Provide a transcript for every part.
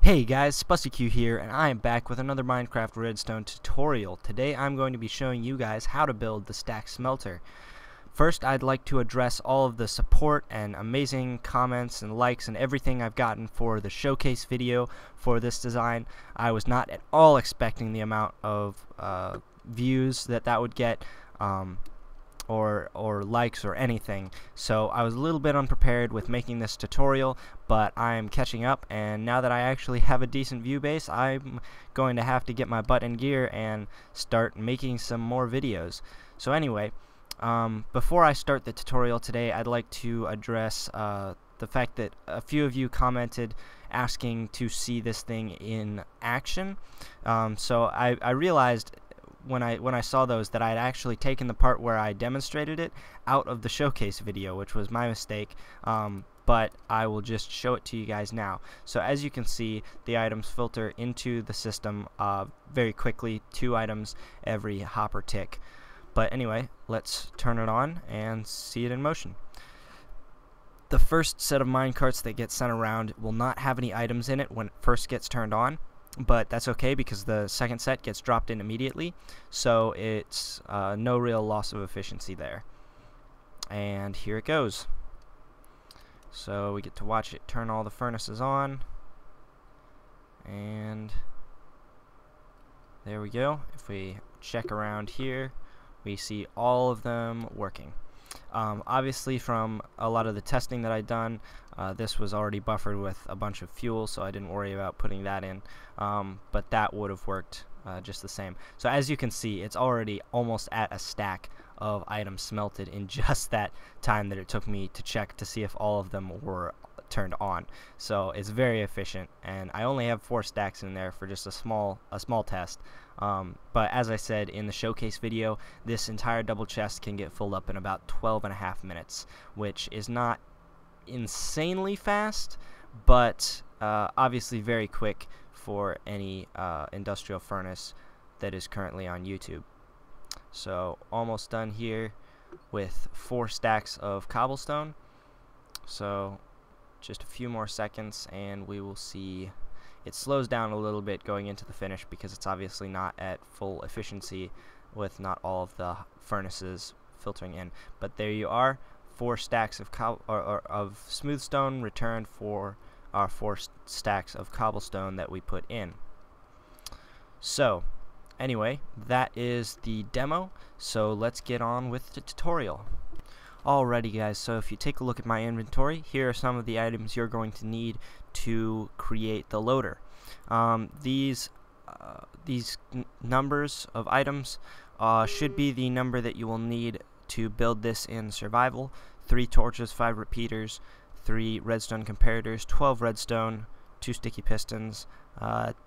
Hey guys, SpucyQ here, and I am back with another Minecraft Redstone tutorial. Today I'm going to be showing you guys how to build the stack smelter. First, I'd like to address all of the support and amazing comments and likes and everything I've gotten for the showcase video for this design. I was not at all expecting the amount of views that would get. Or likes or anything, so I was a little bit unprepared with making this tutorial, but I'm catching up, and now that I actually have a decent view base, I'm going to have to get my butt in gear and start making some more videos. So anyway, before I start the tutorial today, I'd like to address the fact that a few of you commented asking to see this thing in action. So I realized when I saw those that I had actually taken the part where I demonstrated it out of the showcase video, which was my mistake, but I will just show it to you guys now. So as you can see, the items filter into the system very quickly, 2 items every hopper tick. But anyway, let's turn it on and see it in motion. The first set of minecarts that get sent around will not have any items in it when it first gets turned on, but that's okay because the second set gets dropped in immediately, so it's no real loss of efficiency there. And here it goes. So we get to watch it turn all the furnaces on, and there we go. If we check around here, we see all of them working. Obviously, from a lot of the testing that I'd done, this was already buffered with a bunch of fuel, so I didn't worry about putting that in, but that would have worked just the same. So as you can see, it's already almost at a stack of items smelted in just that time that it took me to check to see if all of them were turned on. So it's very efficient, and I only have 4 stacks in there for just a small test. But as I said in the showcase video, this entire double chest can get filled up in about 12.5 minutes, which is not insanely fast, but obviously very quick for any industrial furnace that is currently on YouTube. So almost done here with 4 stacks of cobblestone. So just a few more seconds and we will see it slows down a little bit going into the finish because it's obviously not at full efficiency with not all of the furnaces filtering in. But there you are, 4 stacks of smooth stone returned for our 4 stacks of cobblestone that we put in. So anyway, that is the demo, so let's get on with the tutorial. Alrighty guys, so if you take a look at my inventory, here are some of the items you're going to need to create the loader. These numbers of items should be the number that you will need to build this in survival. 3 torches, 5 repeaters, 3 redstone comparators, 12 redstone, 2 sticky pistons,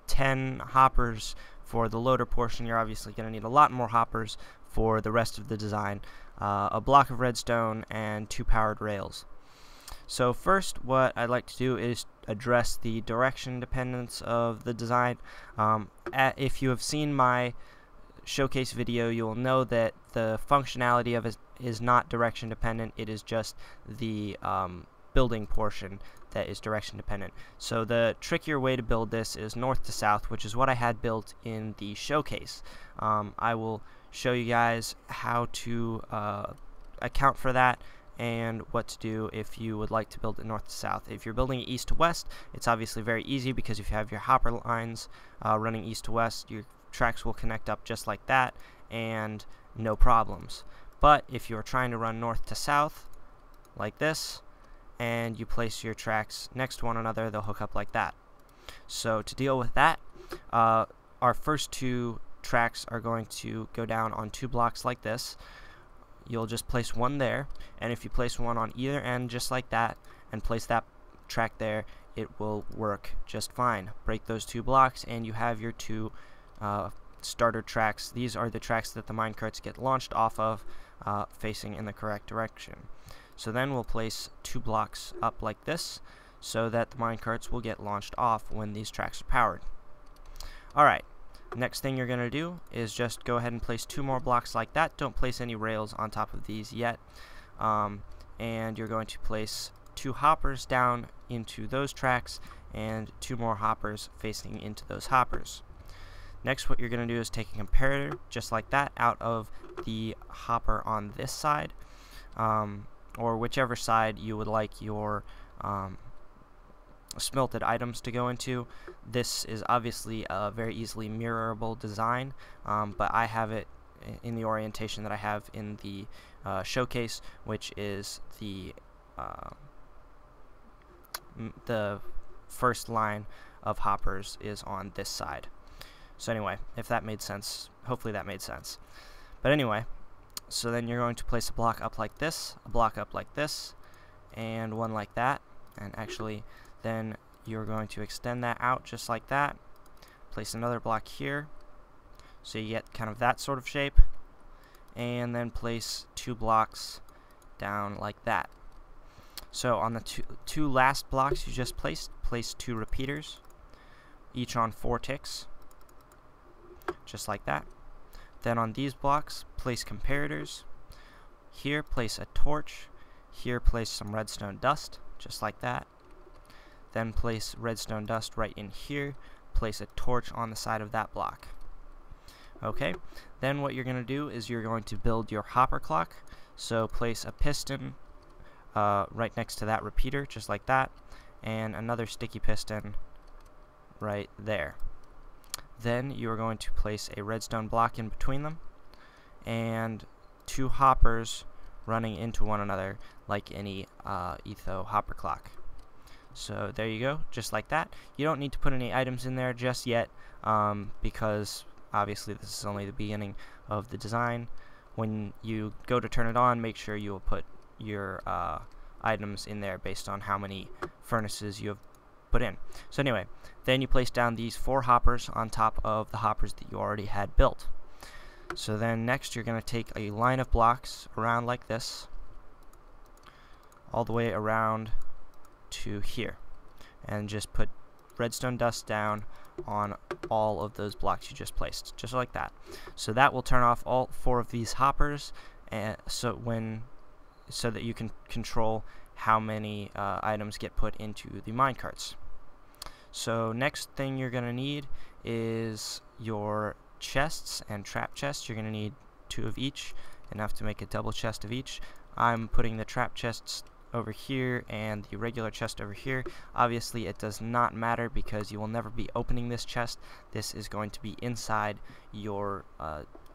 10 hoppers for the loader portion. You're obviously going to need a lot more hoppers for the rest of the design, a block of redstone, and 2 powered rails. So first, what I'd like to do is address the direction dependence of the design. If you have seen my showcase video, you will know that the functionality of it is not direction dependent. It is just the building portion that is direction dependent. So the trickier way to build this is north to south, which is what I had built in the showcase. I will show you guys how to account for that and what to do if you would like to build it north to south. If you're building it east to west, it's obviously very easy because if you have your hopper lines running east to west, your tracks will connect up just like that and no problems. But if you're trying to run north to south like this and you place your tracks next to one another, they'll hook up like that. So to deal with that, our first 2 tracks are going to go down on 2 blocks like this. You'll just place one there, and if you place one on either end just like that and place that track there, it will work just fine. Break those 2 blocks and you have your 2 starter tracks. These are the tracks that the minecarts get launched off of, facing in the correct direction. So then we'll place 2 blocks up like this so that the minecarts will get launched off when these tracks are powered. Alright, next thing you're going to do is just go ahead and place 2 more blocks like that. Don't place any rails on top of these yet. And you're going to place 2 hoppers down into those tracks and 2 more hoppers facing into those hoppers. Next, what you're going to do is take a comparator, just like that, out of the hopper on this side, or whichever side you would like your smelted items to go into. This is obviously a very easily mirrorable design, but I have it in the orientation that I have in the showcase, which is the first line of hoppers is on this side. So anyway, if that made sense, hopefully that made sense. But anyway, so then you're going to place a block up like this, a block up like this, and one like that, and actually then you're going to extend that out just like that, place another block here, so you get kind of that sort of shape, and then place 2 blocks down like that. So on the two last blocks you just placed, place 2 repeaters, each on 4 ticks, just like that. Then on these blocks, place comparators. Here, place a torch. Here, place some redstone dust, just like that. Then place redstone dust right in here. Place a torch on the side of that block. Okay, then what you're going to do is you're going to build your hopper clock. So place a piston right next to that repeater, just like that, and another sticky piston right there. Then you are going to place a redstone block in between them, and 2 hoppers running into one another like any etho hopper clock. So there you go, just like that. You don't need to put any items in there just yet, because obviously this is only the beginning of the design. When you go to turn it on, make sure you will put your items in there based on how many furnaces you have put in. So anyway, then you place down these 4 hoppers on top of the hoppers that you already had built. So then next you're going to take a line of blocks around like this, all the way around to here, and just put redstone dust down on all of those blocks you just placed, just like that. So that will turn off all 4 of these hoppers, and so that you can control how many items get put into the minecarts. So next thing you're going to need is your chests and trap chests. You're going to need 2 of each, enough to make a double chest of each. I'm putting the trap chests over here and the regular chest over here. Obviously it does not matter because you will never be opening this chest. This is going to be inside your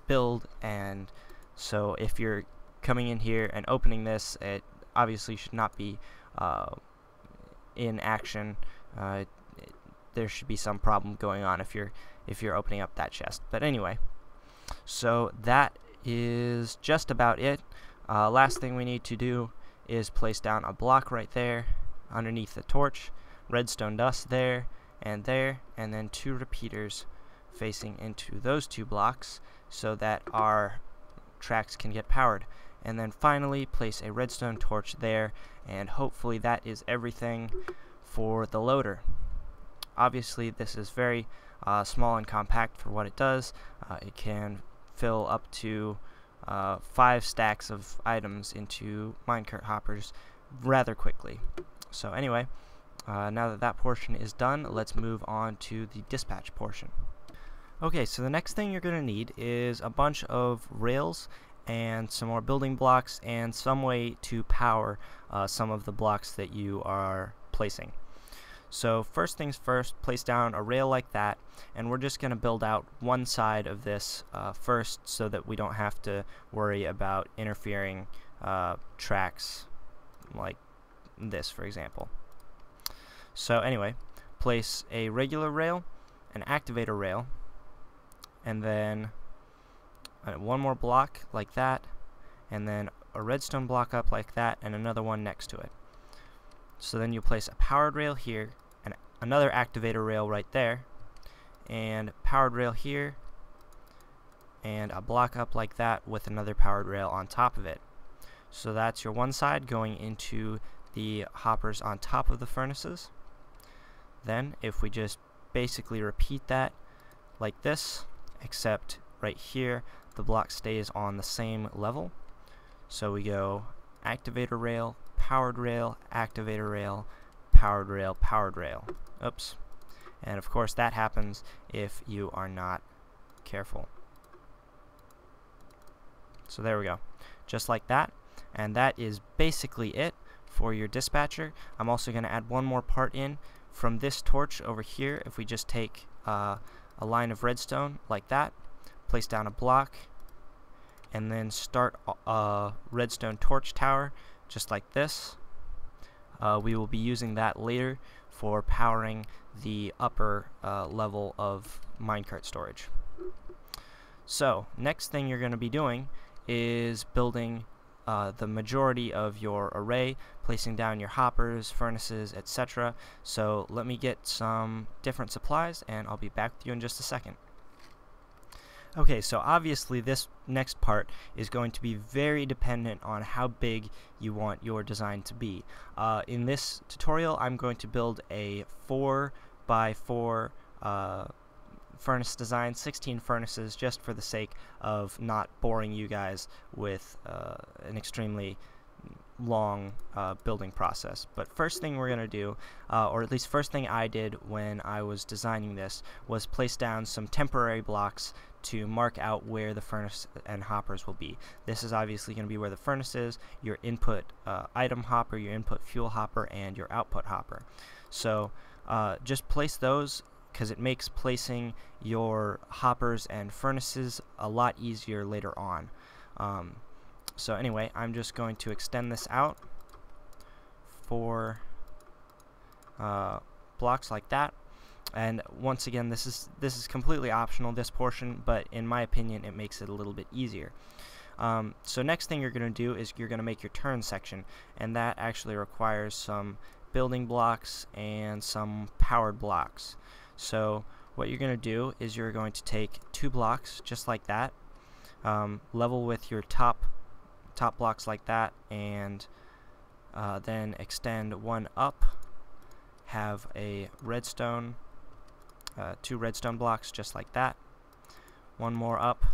build, and so if you're coming in here and opening this, it obviously should not be in action. There should be some problem going on if you're opening up that chest. But anyway, so that is just about it. Last thing we need to do is place down a block right there underneath the torch, redstone dust there, and then 2 repeaters facing into those 2 blocks so that our tracks can get powered. And then finally place a redstone torch there, and hopefully that is everything for the loader. Obviously this is very small and compact for what it does. It can fill up to 5 stacks of items into minecart hoppers rather quickly. So anyway, now that portion is done, let's move on to the dispatch portion. Okay, so the next thing you're going to need is a bunch of rails and some more building blocks and some way to power some of the blocks that you are placing. So first things first, place down a rail like that, and we're just going to build out one side of this first so that we don't have to worry about interfering tracks like this, for example. So anyway, place a regular rail, an activator rail, and then one more block like that, and then a redstone block up like that, and another one next to it. So then you place a powered rail here, and another activator rail right there, and powered rail here, and a block up like that with another powered rail on top of it. So that's your one side going into the hoppers on top of the furnaces. Then if we just basically repeat that like this, except right here the block stays on the same level. So we go activator rail, powered rail, powered rail, powered rail. Oops. And of course that happens if you are not careful. So there we go. Just like that. And that is basically it for your dispatcher. I'm also going to add one more part in from this torch over here. If we just take a line of redstone like that, place down a block, and then start a redstone torch tower just like this. We will be using that later for powering the upper level of minecart storage. So next thing you're going to be doing is building the majority of your array, placing down your hoppers, furnaces, etc. So let me get some different supplies and I'll be back with you in just a second. Okay, so obviously this next part is going to be very dependent on how big you want your design to be. In this tutorial I'm going to build a 4x4 furnace design, 16 furnaces, just for the sake of not boring you guys with an extremely long building process. But first thing we're going to do, or at least first thing I did when I was designing this, was place down some temporary blocks to mark out where the furnace and hoppers will be. This is obviously going to be where the furnace is, your input item hopper, your input fuel hopper, and your output hopper. So just place those, because it makes placing your hoppers and furnaces a lot easier later on. So anyway, I'm just going to extend this out for blocks like that. And once again, this is completely optional, this portion, but in my opinion it makes it a little bit easier. So next thing you're going to do is you're going to make your turn section, and that actually requires some building blocks and some powered blocks. So what you're going to do is you're going to take 2 blocks just like that, level with your top blocks like that, and then extend one up, have a redstone, 2 redstone blocks just like that, one more up,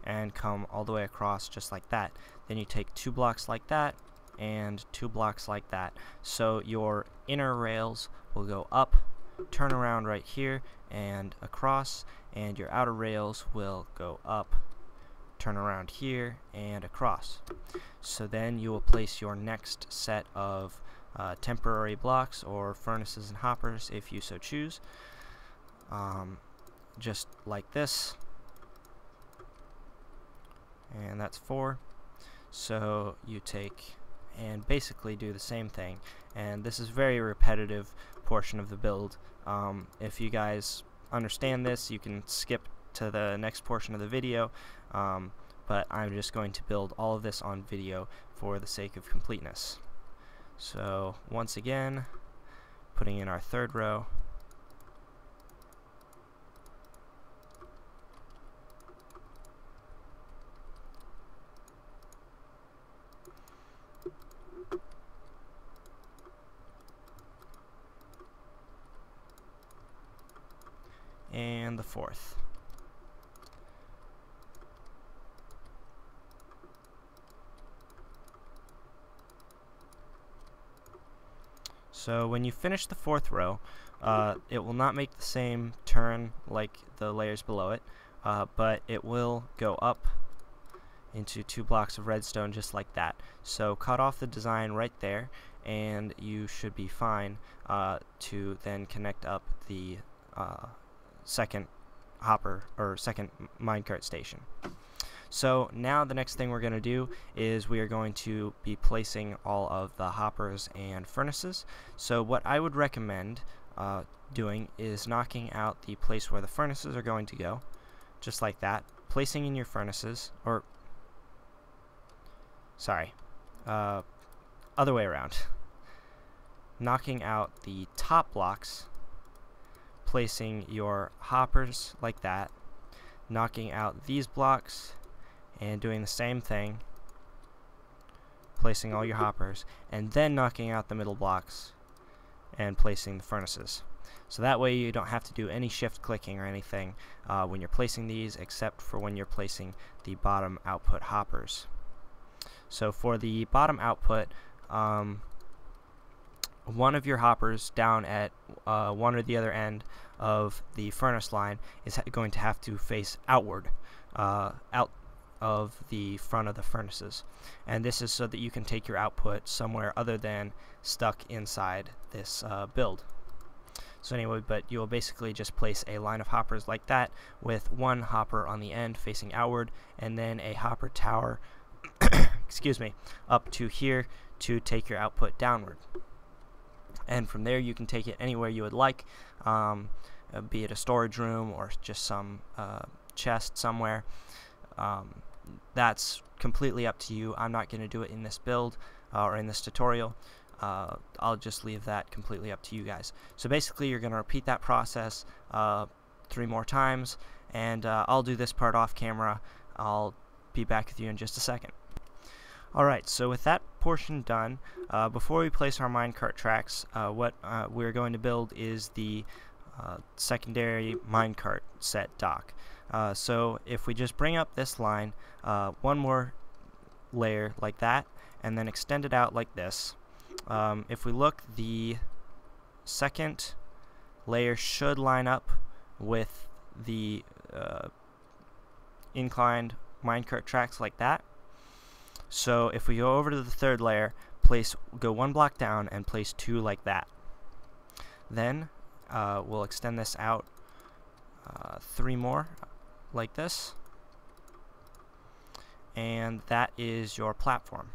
and come all the way across just like that. Then you take 2 blocks like that and 2 blocks like that. So your inner rails will go up, turn around right here and across, and your outer rails will go up, turn around here and across. So then you will place your next set of temporary blocks or furnaces and hoppers if you so choose, just like this, and that's 4. So you take and basically do the same thing, and this is very repetitive portion of the build. If you guys understand this, you can skip to the next portion of the video, but I'm just going to build all of this on video for the sake of completeness. So once again, putting in our 3rd row, and the 4th. So when you finish the 4th row, it will not make the same turn like the layers below it, but it will go up into 2 blocks of redstone just like that. So cut off the design right there, and you should be fine to then connect up the second hopper or second minecart station. So now the next thing we're going to do is we are going to be placing all of the hoppers and furnaces. So what I would recommend doing is knocking out the place where the furnaces are going to go, just like that, placing in your furnaces, or sorry, other way around, knocking out the top blocks, placing your hoppers like that, knocking out these blocks, and doing the same thing, placing all your hoppers, and then knocking out the middle blocks and placing the furnaces. So that way you don't have to do any shift clicking or anything when you're placing these, except for when you're placing the bottom output hoppers. So for the bottom output, one of your hoppers down at one or the other end of the furnace line is going to have to face outward, out of the front of the furnaces, and this is so that you can take your output somewhere other than stuck inside this build. So anyway, but you'll basically just place a line of hoppers like that with one hopper on the end facing outward, and then a hopper tower excuse me, up to here to take your output downward. And from there you can take it anywhere you would like, be it a storage room or just some chest somewhere. That's completely up to you. I'm not going to do it in this build or in this tutorial. I'll just leave that completely up to you guys. So basically you're going to repeat that process 3 more times, and I'll do this part off camera. I'll be back with you in just a second. Alright, so with that portion done, before we place our minecart tracks, what we're going to build is the secondary minecart set dock. So if we just bring up this line, one more layer like that, and then extend it out like this, if we look, the second layer should line up with the inclined minecart tracks like that. So if we go over to the third layer, go 1 block down and place 2 like that. Then we'll extend this out 3 more like this, and that is your platform.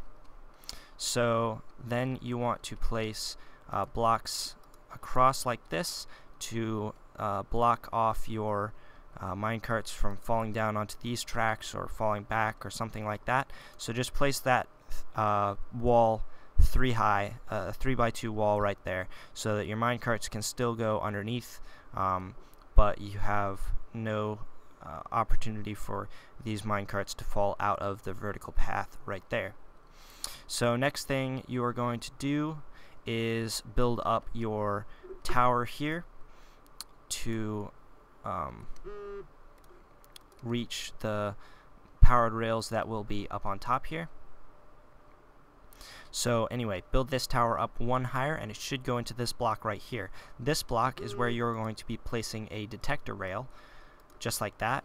So then you want to place blocks across like this to block off your minecarts from falling down onto these tracks or falling back or something like that. So just place that wall 3 high, 3x2 wall right there, so that your minecarts can still go underneath, but you have no opportunity for these minecarts to fall out of the vertical path right there. So next thing you are going to do is build up your tower here to reach the powered rails that will be up on top here. So anyway, build this tower up 1 higher, and it should go into this block right here. This block is where you're going to be placing a detector rail, just like that,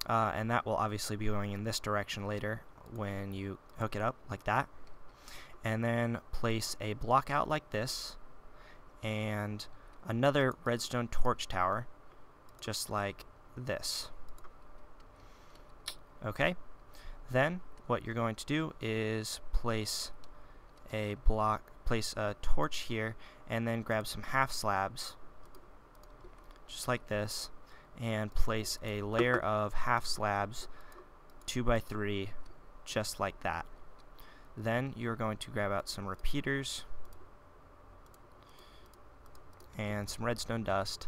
and that will obviously be going in this direction later when you hook it up like that. And then place a block out like this, and another redstone torch tower, just like this. Okay, then what you're going to do is place a torch here, and then grab some half slabs, just like this, and place a layer of half slabs 2x3, just like that. Then you're going to grab out some repeaters and some redstone dust,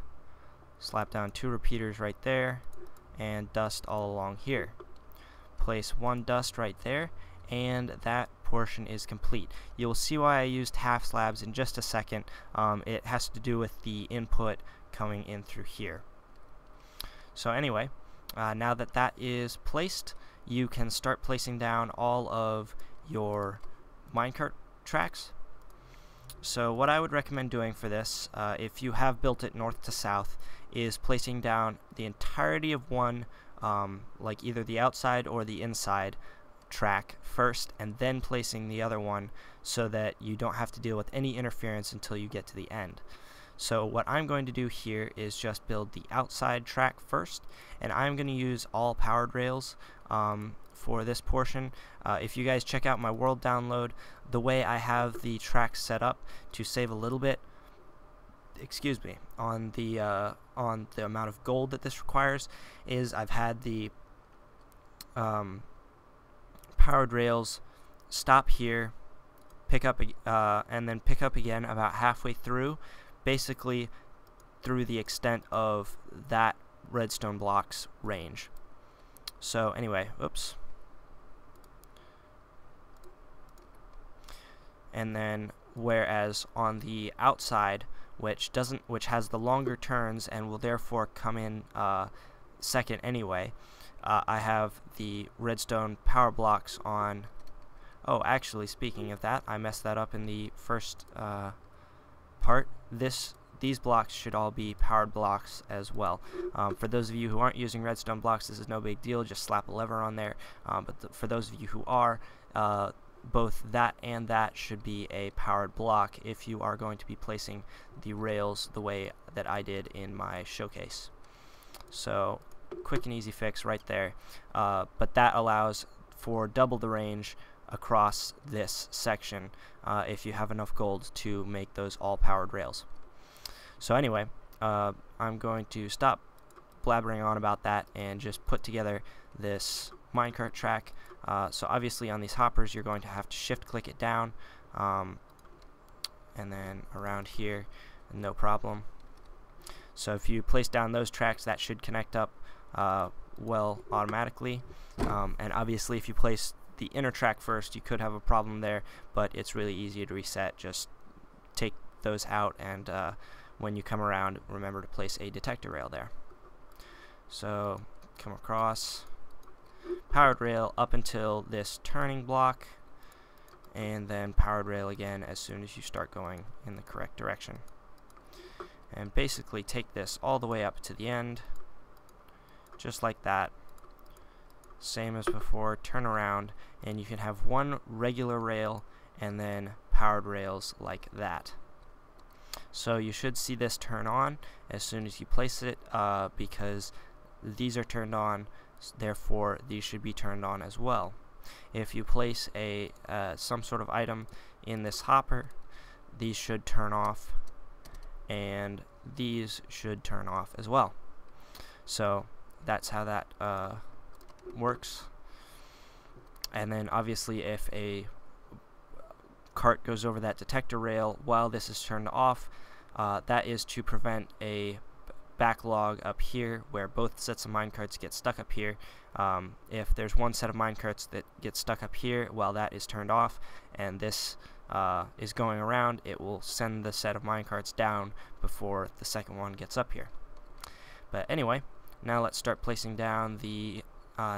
slap down 2 repeaters right there, and dust all along here. Place 1 dust right there, and that portion is complete. You'll see why I used half slabs in just a second. It has to do with the input coming in through here. So anyway, now that that is placed, you can start placing down all of your minecart tracks. So what I would recommend doing for this, if you have built it north to south, is placing down the entirety of one, like either the outside or the inside track first, and then placing the other one so that you don't have to deal with any interference until you get to the end. So what I'm going to do here is just build the outside track first, and I'm going to use all powered rails for this portion. If you guys check out my world download, the way I have the tracks set up to save a little bit, on the amount of gold that this requires, is I've had the powered rails stop here, pick up and then pick up again about halfway through, basically through the extent of that redstone block's range. So anyway, oops. And then whereas on the outside, which has the longer turns and will therefore come in second anyway, I have the redstone power blocks on. Oh, actually, speaking of that, I messed that up in the first part, these blocks should all be powered blocks as well. For those of you who aren't using redstone blocks, this is no big deal, just slap a lever on there. But for those of you who are, both that and that should be a powered block if you are going to be placing the rails the way that I did in my showcase. So quick and easy fix right there, but that allows for double the range across this section if you have enough gold to make those all powered rails. So anyway, I'm going to stop blabbering on about that and just put together this minecart track. So obviously on these hoppers you're going to have to shift click it down, and then around here, no problem. So if you place down those tracks, that should connect up well automatically, and obviously if you place the inner track first, you could have a problem there, but it's really easy to reset. Just take those out, and when you come around, remember to place a detector rail there. So come across, powered rail up until this turning block, and then powered rail again as soon as you start going in the correct direction. And basically take this all the way up to the end, just like that. Same as before, turn around, and you can have one regular rail and then powered rails like that. So you should see this turn on as soon as you place it, because these are turned on, therefore these should be turned on as well. If you place a some sort of item in this hopper, these should turn off, and these should turn off as well. So that's how that works. And then obviously if a cart goes over that detector rail while this is turned off, that is to prevent a backlog up here where both sets of minecarts get stuck up here. If there's one set of minecarts that gets stuck up here while that is turned off, and this is going around, it will send the set of minecarts down before the second one gets up here. But anyway, now let's start placing down the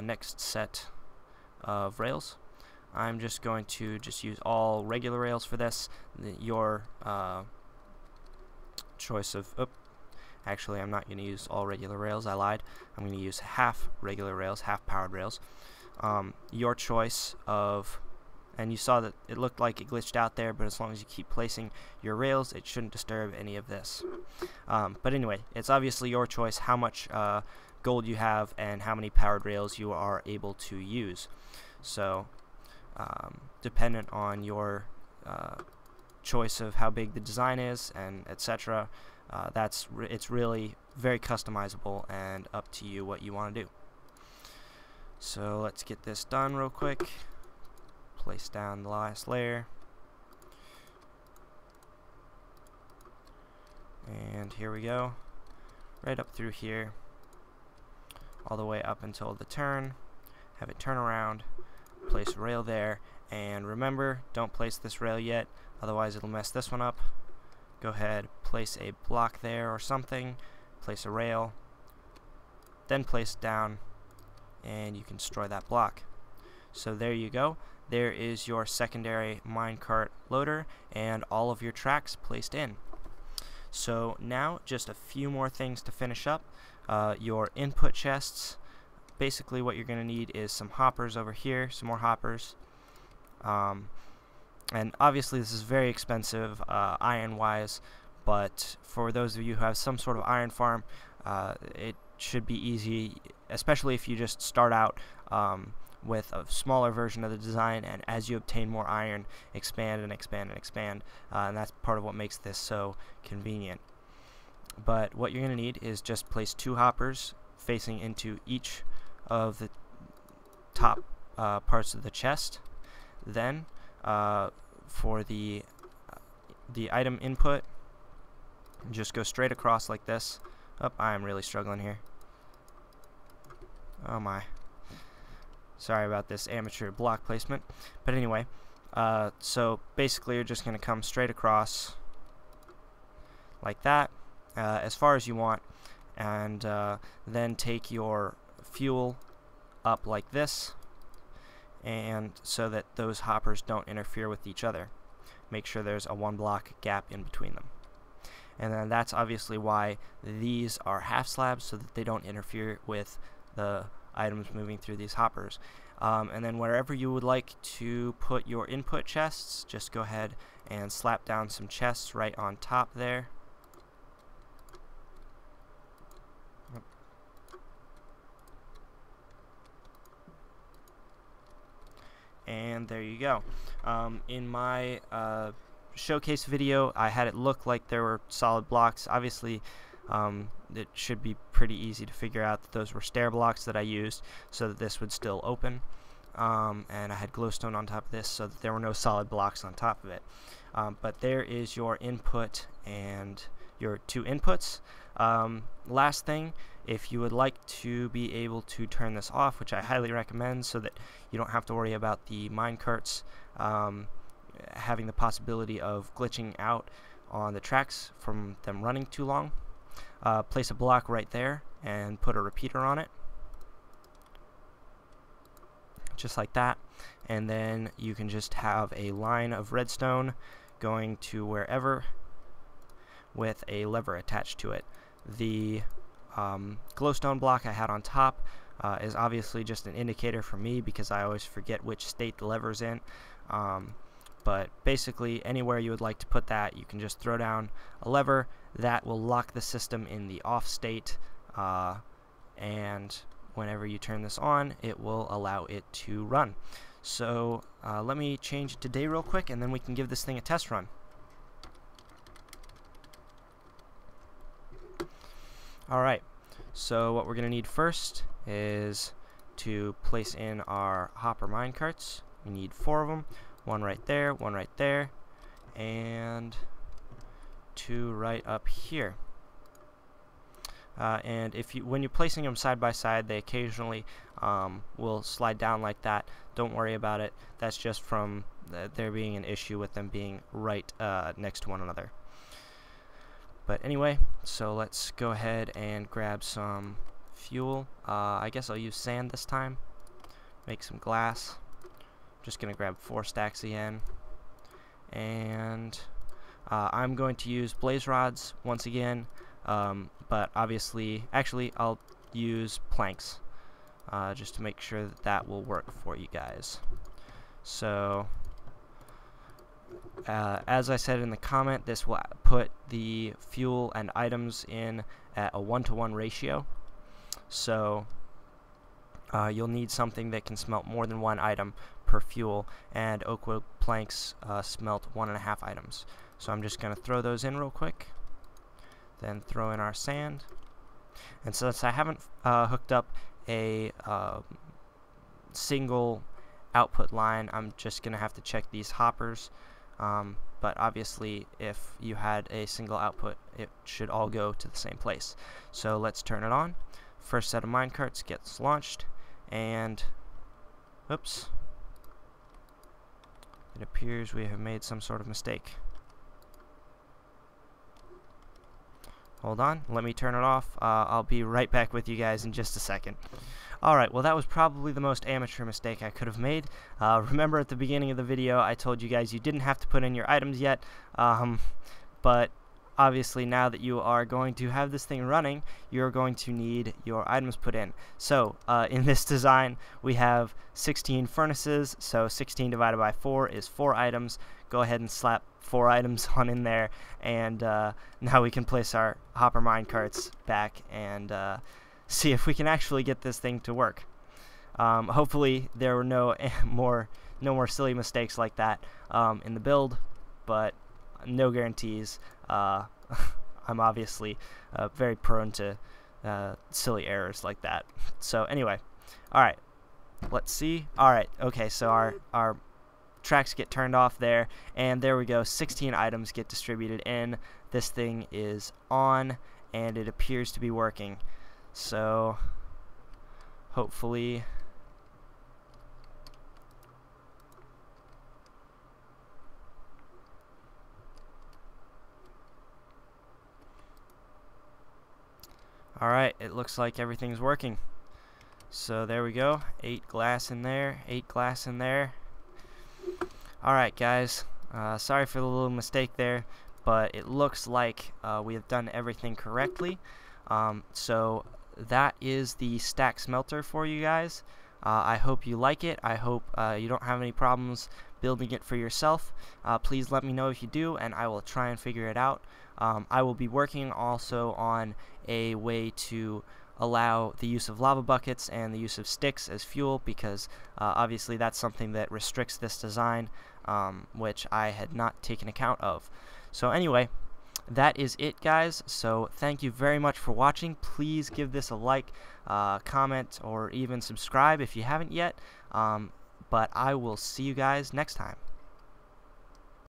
next set of rails. I'm just going to use all regular rails for this. Your choice of... Actually, I'm not going to use all regular rails. I lied. I'm going to use half regular rails, half powered rails. Your choice of... And you saw that it looked like it glitched out there, but as long as you keep placing your rails, it shouldn't disturb any of this. But anyway, it's obviously your choice how much gold you have and how many powered rails you are able to use. So, dependent on your choice of how big the design is and etc., it's really very customizable and up to you what you want to do. So let's get this done real quick. Place down the last layer, and here we go, right up through here, all the way up until the turn. Have it turn around, place a rail there, and remember, don't place this rail yet, otherwise it'll mess this one up. Go ahead, place a block there or something, place a rail, then place it down, and you can destroy that block. So there you go. There is your secondary minecart loader and all of your tracks placed in. So now just a few more things to finish up. Your input chests. Basically what you're going to need is some hoppers over here, some more hoppers. And obviously this is very expensive iron wise, but for those of you who have some sort of iron farm, it should be easy, especially if you just start out with a smaller version of the design, and as you obtain more iron, expand and expand and expand, and that's part of what makes this so convenient. But what you're going to need is just place 2 hoppers facing into each of the top parts of the chest. Then for the item input, just go straight across like this. Oh, I'm really struggling here. Oh my. Sorry about this amateur block placement. But anyway, so basically you're just going to come straight across like that, as far as you want, and then take your fuel up like this, and so that those hoppers don't interfere with each other. Make sure there's a 1 block gap in between them. and then that's obviously why these are half slabs, so that they don't interfere with the items moving through these hoppers. And then wherever you would like to put your input chests, just go ahead and slap down some chests right on top there. And there you go. In my showcase video, I had it look like there were solid blocks. Obviously, it should be pretty easy to figure out that those were stair blocks that I used so that this would still open. And I had glowstone on top of this so that there were no solid blocks on top of it. But there is your input and your two inputs. Last thing, if you would like to be able to turn this off, which I highly recommend so that you don't have to worry about the minecarts having the possibility of glitching out on the tracks from them running too long, place a block right there and put a repeater on it, just like that, and then you can just have a line of redstone going to wherever with a lever attached to it. The glowstone block I had on top is obviously just an indicator for me because I always forget which state the lever's in. But basically, anywhere you would like to put that, you can just throw down a lever that will lock the system in the off state, and whenever you turn this on, it will allow it to run. So let me change it to day real quick, and then we can give this thing a test run. Alright, so what we're going to need first is to place in our hopper minecarts. We need 4 of them. One right there, and 2 right up here. And when you're placing them side by side, they occasionally will slide down like that. Don't worry about it. That's just from there being an issue with them being right next to one another. But anyway, so let's go ahead and grab some fuel. I guess I'll use sand this time. Make some glass. Just gonna grab 4 stacks again, and I'm going to use blaze rods once again, but obviously, actually I'll use planks just to make sure that that will work for you guys. So as I said in the comment, this will put the fuel and items in at a 1-to-1 ratio, so you'll need something that can smelt more than 1 item per fuel, and oak wood planks smelt 1.5 items. So I'm just going to throw those in real quick, then throw in our sand. And since I haven't hooked up a single output line, I'm just going to have to check these hoppers. But obviously, if you had a single output, it should all go to the same place. So let's turn it on. First set of minecarts gets launched, and oops, it appears we have made some sort of mistake. Hold on, let me turn it off. I'll be right back with you guys in just a second. Alright, well that was probably the most amateur mistake I could have made. Remember at the beginning of the video I told you guys you didn't have to put in your items yet, but obviously now that you are going to have this thing running, you're going to need your items put in. So in this design we have 16 furnaces, so 16 divided by 4 is 4 items. Go ahead and slap 4 items on in there, and now we can place our hopper minecarts back and see if we can actually get this thing to work. Hopefully there were no more silly mistakes like that in the build, but no guarantees. I'm obviously very prone to silly errors like that. So anyway, alright, let's see. Alright, okay, so our tracks get turned off there, and there we go, 16 items get distributed in. This thing is on, and it appears to be working. So hopefully alright, it looks like everything's working. So there we go, 8 glass in there, 8 glass in there. Alright guys, sorry for the little mistake there, but it looks like we have done everything correctly. So that is the stack smelter for you guys. I hope you like it. I hope you don't have any problems building it for yourself. Please let me know if you do, and I will try and figure it out. I will be working also on a way to allow the use of lava buckets and the use of sticks as fuel, because obviously that's something that restricts this design, which I had not taken account of. So anyway, that is it, guys. So thank you very much for watching. Please give this a like, comment, or even subscribe if you haven't yet. But I will see you guys next time.